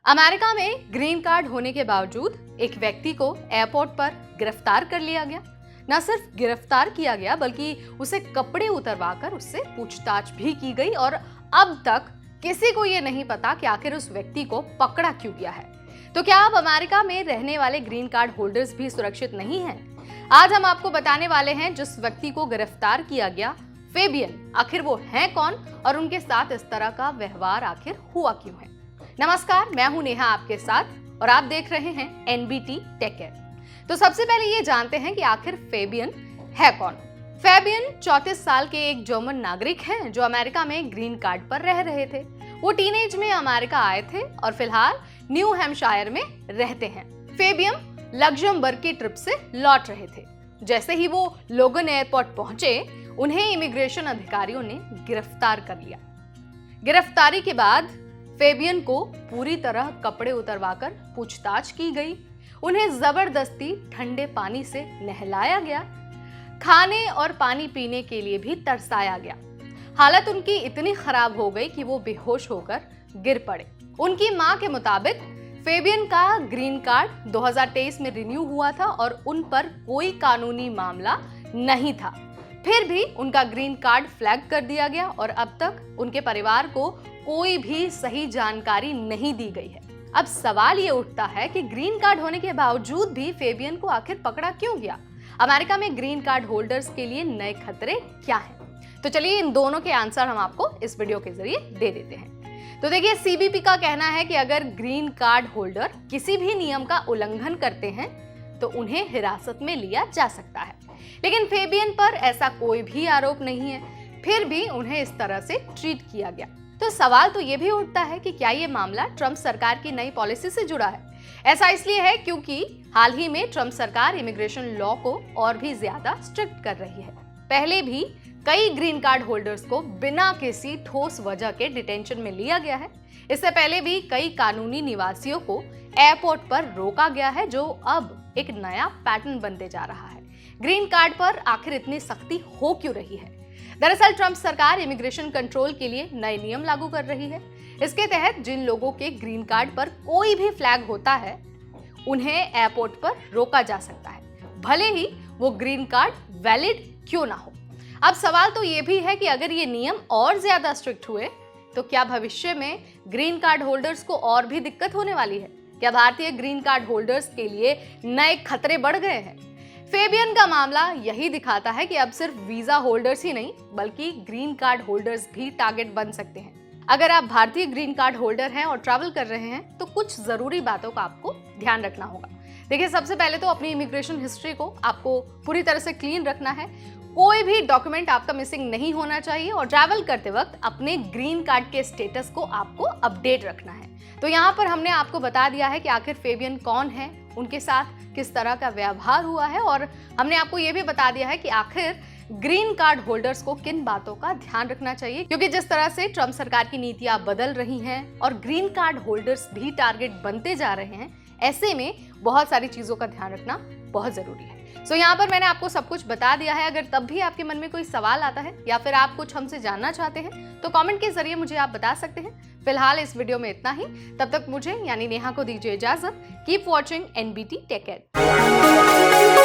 America में green card होने के बावजूद एक व्यक्ति को एयरपोर्ट पर गिरफ्तार कर लिया गया। न सिर्फ गिरफ्तार किया गया बल्कि उसे कपड़े उतरवाकर उससे पूछताछ भी की गई और अब तक किसी को ये नहीं पता कि आखिर उस व्यक्ति को पकड़ा क्यों गया है। तो क्या अब अमेरिका में रहने वाले ग्रीन कार्ड होल्डर्स भी सुरक्षित नहीं हैं? आज हम आपको बताने वाले हैं जिस व्यक्ति को गिरफ्तार किया गया, फेबियन, आखिर वो हैं कौन और उनके साथ इस तरह का व्यवहार आखिर हुआ क्यों है। नमस्कार, मैं हूं नेहा आपके साथ और आप देख रहे हैं एनबीटी टेक केयर। तो सबसे पहले ये जानते हैं कि आखिर फेबियन है कौन। फेबियन 34 साल के एक जर्मन नागरिक हैं जो अमेरिका में ग्रीन कार्ड पर रह रहे थे। वो टीनेज में अमेरिका आए थे और फिलहाल न्यू हैम्पशायर में रहते हैं। फेबियन लग्जमबर्ग की ट्रिप से लौट रहे थे। जैसे ही वो लोगन एयरपोर्ट पहुंचे, उन्हें इमिग्रेशन अधिकारियों ने गिरफ्तार कर लिया। गिरफ्तारी के बाद फेबियन को पूरी तरह कपड़े उतरवाकर पूछताछ की गई। उन्हें जबरदस्ती ठंडे पानी से नहलाया गया, खाने और पानी पीने के लिए भी तरसाया गया। हालत उनकी इतनी खराब हो गई कि वो बेहोश होकर गिर पड़े। उनकी मां के मुताबिक फेबियन का ग्रीन कार्ड 2023 में रिन्यू हुआ था और उन पर कोई कानूनी मामला नहीं था। फिर भी उनका ग्रीन कार्ड फ्लैग कर दिया गया और अब तक उनके परिवार को कोई भी सही जानकारी नहीं दी गई है। अब सवाल ये उठता है कि ग्रीन कार्ड होने के बावजूद भी फेबियन को आखिर पकड़ा क्यों गया? अमेरिका में ग्रीन कार्ड होल्डर्स के लिए नए खतरे क्या हैं? तो चलिए इन दोनों के आंसर हम आपको इस वीडियो के जरिए दे देते हैं। तो देखिए, सीबीपी का कहना है कि अगर ग्रीन कार्ड होल्डर किसी भी नियम का उल्लंघन करते हैं तो उन्हें हिरासत में लिया जा सकता है। लेकिन फेबियन पर ऐसा कोई भी आरोप नहीं है, फिर भी उन्हें इस तरह से ट्रीट किया गया। तो सवाल तो ये भी उठता है कि क्या ये मामला ट्रंप सरकार की नई पॉलिसी से जुड़ा है? ऐसा इसलिए है क्योंकि हाल ही में ट्रंप सरकार इमिग्रेशन लॉ को और भी ज्यादा स्ट्रिक्ट कर रही है। पहले भी कई ग्रीन कार्ड होल्डर्स को बिना किसी ठोस वजह के डिटेंशन में लिया गया है। इससे पहले भी कई कानूनी निवासियों को एयरपोर्ट पर रोका गया है, जो अब एक नया पैटर्न बनते जा रहा है। ग्रीन कार्ड पर आखिर इतनी सख्ती हो क्यों रही है? दरअसल ट्रंप सरकार इमिग्रेशन कंट्रोल के लिए नए नियम लागू कर रही है। इसके तहत जिन लोगों के ग्रीन कार्ड पर कोई भी फ्लैग होता है, उन्हें एयरपोर्ट पर रोका जा सकता है, भले ही वो ग्रीन कार्ड वैलिड क्यों ना हो। अब सवाल तो ये भी है कि अगर ये नियम और ज्यादा स्ट्रिक्ट हुए तो क्या भविष्य में ग्रीन कार्ड होल्डर्स को और भी दिक्कत होने वाली है? क्या भारतीय ग्रीन कार्ड होल्डर्स के लिए नए खतरे बढ़ गए हैं? फेबियन का मामला यही दिखाता है कि अब सिर्फ वीजा होल्डर्स ही नहीं बल्कि ग्रीन कार्ड होल्डर्स भी टारगेट बन सकते हैं। अगर आप भारतीय ग्रीन कार्ड होल्डर हैं और ट्रैवल कर रहे हैं तो कुछ जरूरी बातों का आपको ध्यान रखना होगा। देखिए, सबसे पहले तो अपनी इमिग्रेशन हिस्ट्री को आपको पूरी तरह से क्लीन रखना है। कोई भी डॉक्यूमेंट आपका मिसिंग नहीं होना चाहिए और ट्रैवल करते वक्त अपने ग्रीन कार्ड के स्टेटस को आपको अपडेट रखना है। तो यहाँ पर हमने आपको बता दिया है कि आखिर फेबियन कौन है, उनके साथ किस तरह का व्यवहार हुआ है और हमने आपको ये भी बता दिया है कि आखिर ग्रीन कार्ड होल्डर्स को किन बातों का ध्यान रखना चाहिए, क्योंकि जिस तरह से ट्रंप सरकार की नीतियां बदल रही हैं और ग्रीन कार्ड होल्डर्स भी टारगेट बनते जा रहे हैं, ऐसे में बहुत सारी चीजों का ध्यान रखना बहुत जरूरी है। सो यहाँ पर मैंने आपको सब कुछ बता दिया है। अगर तब भी आपके मन में कोई सवाल आता है या फिर आप कुछ हमसे जानना चाहते हैं तो कमेंट के जरिए मुझे आप बता सकते हैं। फिलहाल इस वीडियो में इतना ही। तब तक मुझे यानी नेहा को दीजिए इजाजत। Keep watching NBT take care.